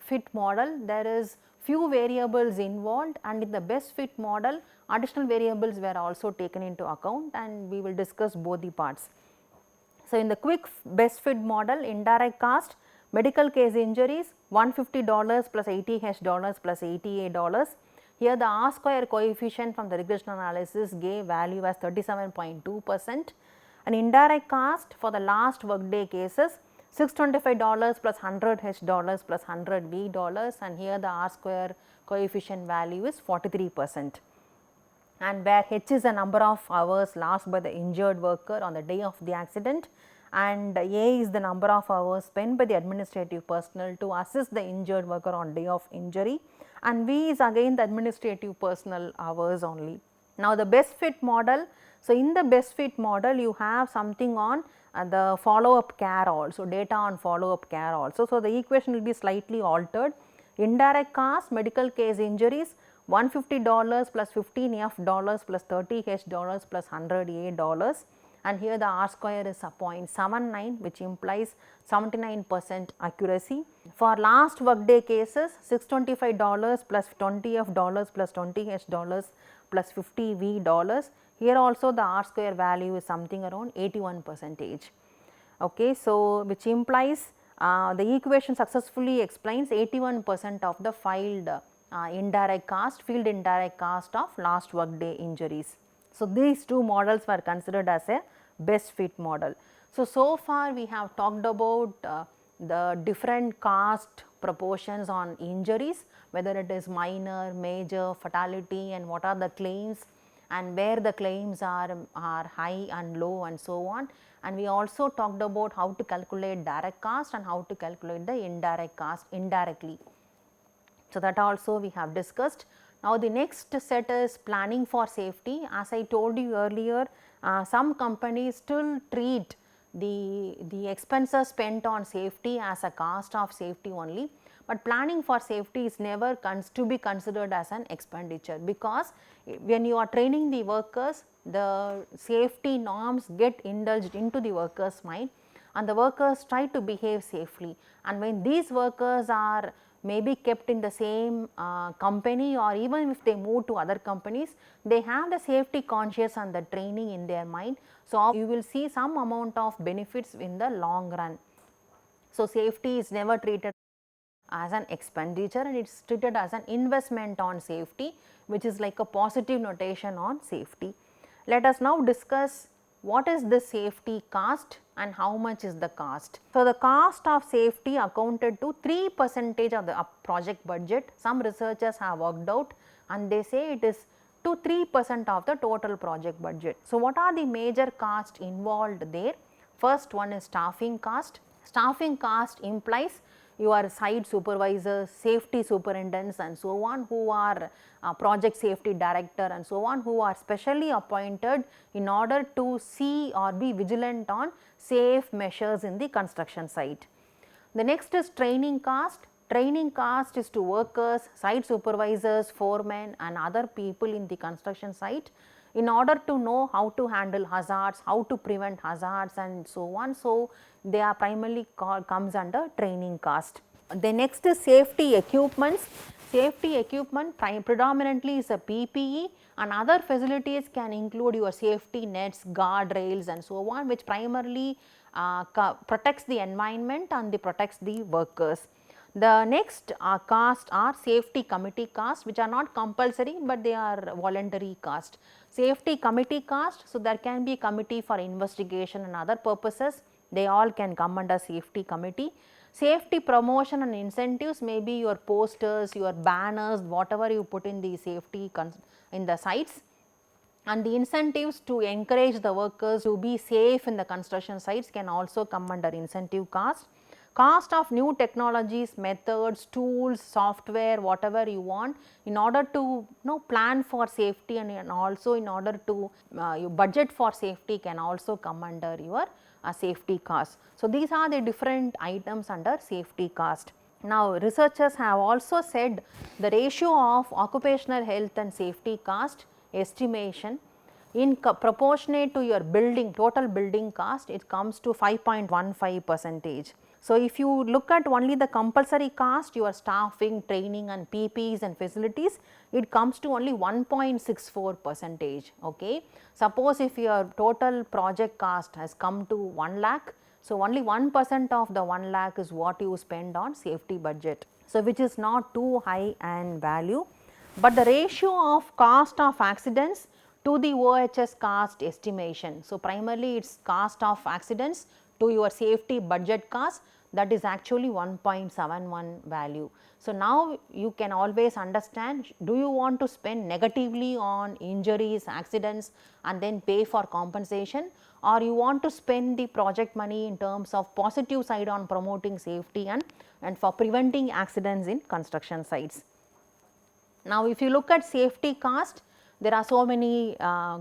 fit model, there is few variables involved, and in the best fit model additional variables were also taken into account, and we will discuss both the parts. So, in the quick best fit model, indirect cost medical case injuries $150 plus $80 plus $88. Here the R square coefficient from the regression analysis gave value as 37.2%, and indirect cost for the last work day cases $625 plus $100 plus $100 and here the R square coefficient value is 43%, and where H is the number of hours lost by the injured worker on the day of the accident, and A is the number of hours spent by the administrative personnel to assist the injured worker on day of injury, and V is again the administrative personnel hours only. Now, the best fit model. So, in the best fit model you have something on the follow up care also, data on follow up care also. So, the equation will be slightly altered. Indirect cost medical case injuries $150 plus $15F plus $30H plus $100A, and here the R square is a 0.79, which implies 79% accuracy. For last work day cases $625 plus $20F plus $20H plus $50V. Here also the R square value is something around 81%. Okay, so which implies the equation successfully explains 81% of the filed indirect cost, field indirect cost of last work day injuries. So, these two models were considered as a best fit model. So far we have talked about the different cost proportions on injuries, whether it is minor, major, fatality, and what are the claims and where the claims are high and low and so on. And we also talked about how to calculate direct cost and how to calculate the indirect cost indirectly. So, that also we have discussed. Now, the next set is planning for safety. As I told you earlier, some companies still treat the expenses spent on safety as a cost of safety only, but planning for safety is never to be considered as an expenditure, because when you are training the workers, the safety norms get indulged into the workers' mind, and the workers try to behave safely. And when these workers are maybe kept in the same company, or even if they move to other companies, they have the safety conscious and the training in their mind. So, you will see some amount of benefits in the long run. So, safety is never treated as an expenditure, and it is treated as an investment on safety, which is like a positive notation on safety. Let us now discuss what is the safety cost and how much is the cost. So, the cost of safety accounted to 3% of the project budget. Some researchers have worked out and they say it is to 3% of the total project budget. So, what are the major costs involved there? First one is staffing cost. Staffing cost implies your site supervisors, safety superintendents and so on, who are project safety director and so on, who are specially appointed in order to see or be vigilant on safe measures in the construction site. The next is training cost. Training cost is to workers, site supervisors, foremen and other people in the construction site in order to know how to handle hazards, how to prevent hazards and so on. So, they are primarily comes under training cost. The next is safety equipments. Safety equipment predominantly is a PPE, and other facilities can include your safety nets, guard rails and so on, which primarily protects the environment and protects the workers. The next cost are safety committee costs, which are not compulsory, but they are voluntary cost. Safety committee cost, so there can be a committee for investigation and other purposes, they all can come under safety committee. Safety promotion and incentives may be your posters, your banners, whatever you put in the safety in the sites, and the incentives to encourage the workers to be safe in the construction sites can also come under incentive cost. Cost of new technologies, methods, tools, software, whatever you want in order to plan for safety, and also in order to you budget for safety can also come under your safety cost. So, these are the different items under safety cost. Now, researchers have also said the ratio of occupational health and safety cost estimation in proportionate to your building total building cost, it comes to 5.15%. So, if you look at only the compulsory cost, your staffing, training and PPEs and facilities, it comes to only 1.64%. Okay. Suppose if your total project cost has come to 1 lakh, so only 1% of the 1 lakh is what you spend on safety budget. So, which is not too high an value, but the ratio of cost of accidents to the OHS cost estimation. So, primarily it is cost of accidents to your safety budget cost, that is actually 1.71 value. So, now you can always understand, do you want to spend negatively on injuries, accidents and then pay for compensation, or you want to spend the project money in terms of positive side on promoting safety and for preventing accidents in construction sites. Now, if you look at safety cost, there are so many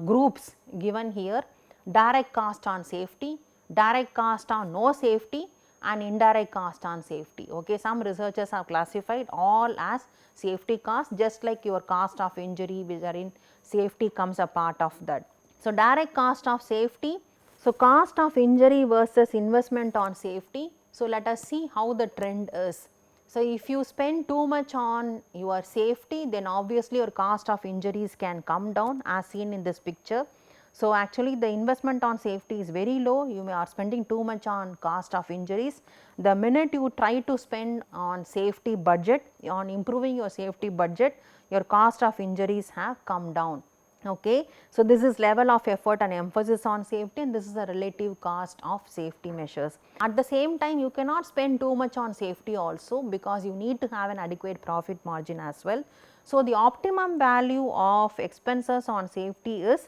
groups given here: direct cost on safety, direct cost on no safety and indirect cost on safety. Okay. Some researchers have classified all as safety cost, just like your cost of injury which are in safety comes a part of that. So, direct cost of safety. So, cost of injury versus investment on safety. So, let us see how the trend is. So, if you spend too much on your safety, then obviously your cost of injuries can come down as seen in this picture. So, actually the investment on safety is very low, you may are spending too much on cost of injuries. The minute you try to spend on safety budget, on improving your safety budget, your cost of injuries have come down. Okay. So, this is level of effort and emphasis on safety, and this is the relative cost of safety measures. At the same time, you cannot spend too much on safety also, because you need to have an adequate profit margin as well. So, the optimum value of expenses on safety is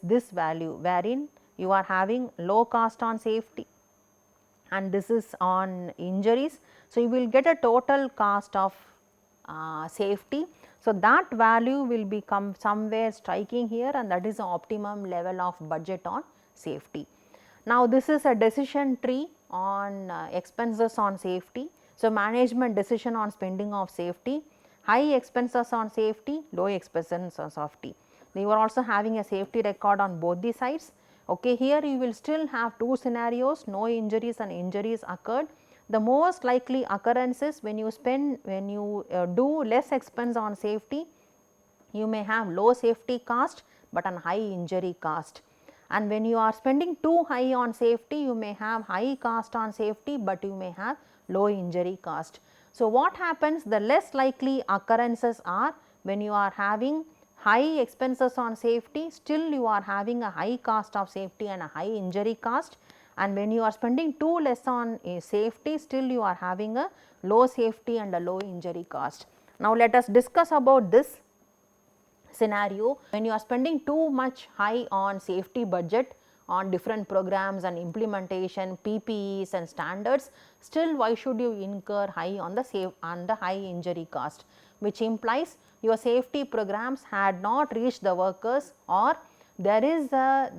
this value, wherein you are having low cost on safety and this is on injuries. So, you will get a total cost of safety. So, that value will become somewhere striking here, and that is the optimum level of budget on safety. Now, this is a decision tree on expenses on safety. So, management decision on spending of safety, high expenses on safety, low expenses on safety. They were also having a safety record on both the sides. Okay, here you will still have two scenarios, no injuries and injuries occurred. The most likely occurrence is when you do less expense on safety, you may have low safety cost but an high injury cost, and when you are spending too high on safety, you may have high cost on safety but you may have low injury cost. So, what happens, the less likely occurrences are when you are having high expenses on safety, still you are having a high cost of safety and a high injury cost, and when you are spending too less on safety, still you are having a low safety and a low injury cost. Now, let us discuss about this scenario. When you are spending too much high on safety budget on different programs and implementation, PPEs and standards, still why should you incur high on the high injury cost, which implies your safety programs had not reached the workers, or there is a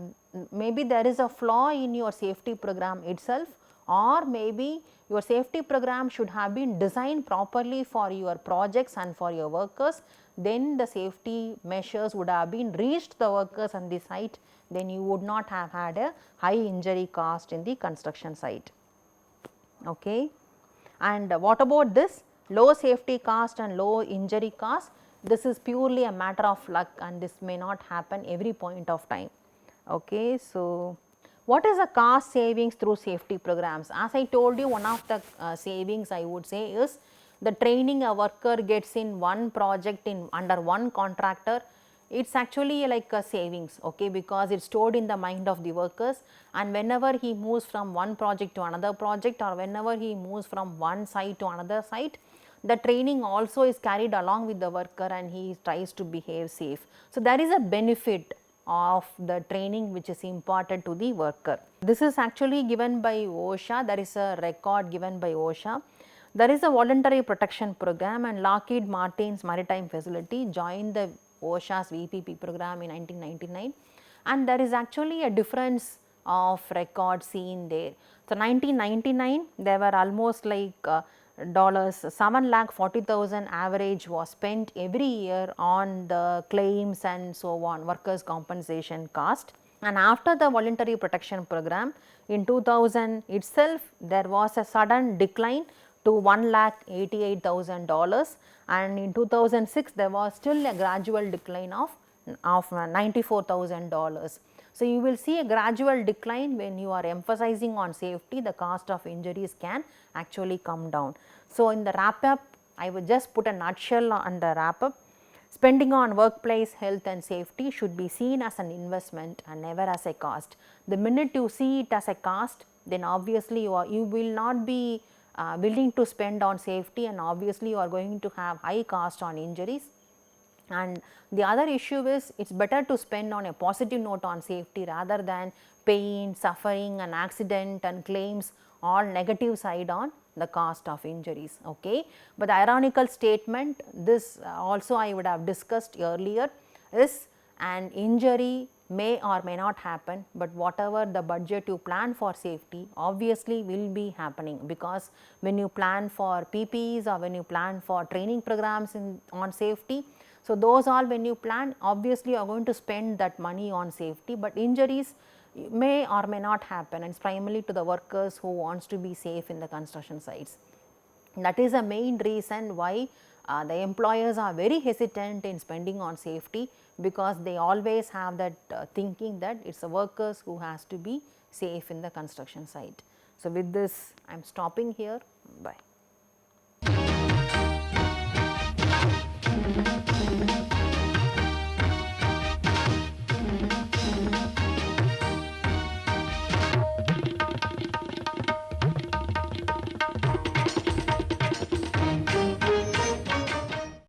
maybe there is a flaw in your safety program itself, or maybe your safety program should have been designed properly for your projects and for your workers, then the safety measures would have been reached the workers on the site, then you would not have had a high injury cost in the construction site. Okay. And what about this low safety cost and low injury cost? This is purely a matter of luck and this may not happen every point of time. Okay. So, what is the cost savings through safety programs? As I told you, one of the savings I would say is the training a worker gets in one project in under one contractor. It's actually like a savings, okay, because it's stored in the mind of the workers, and whenever he moves from one project to another project, or whenever he moves from one site to another site, the training also is carried along with the worker and he tries to behave safe. So, there is a benefit of the training which is imparted to the worker. This is actually given by OSHA, there is a record given by OSHA. There is a voluntary protection program and Lockheed Martin's maritime facility joined the OSHA's VPP program in 1999, and there is actually a difference of record seen there. So, 1999 there were almost like dollars 7,40,000 average was spent every year on the claims and so on, workers compensation cost. And after the voluntary protection program in 2000 itself, there was a sudden decline to $1,88,000, and in 2006 there was still a gradual decline of $94,000. So, you will see a gradual decline when you are emphasizing on safety, the cost of injuries can actually come down. So, in the wrap up, I would just put a nutshell on the wrap up. Spending on workplace health and safety should be seen as an investment and never as a cost. The minute you see it as a cost, then obviously you will not be willing to spend on safety, and obviously you are going to have high cost on injuries. And the other issue is it is better to spend on a positive note on safety rather than pain, suffering and accident and claims all negative side on the cost of injuries. Okay. But the ironical statement, this also I would have discussed earlier, is an injury may or may not happen, but whatever the budget you plan for safety obviously will be happening, because when you plan for PPEs or when you plan for training programs on safety, so those all when you plan obviously you are going to spend that money on safety, but injuries may or may not happen, and it is primarily to the workers who wants to be safe in the construction sites. That is the main reason why the employers are very hesitant in spending on safety, because they always have that thinking that it is the workers who has to be safe in the construction site. So, with this I am stopping here. Bye.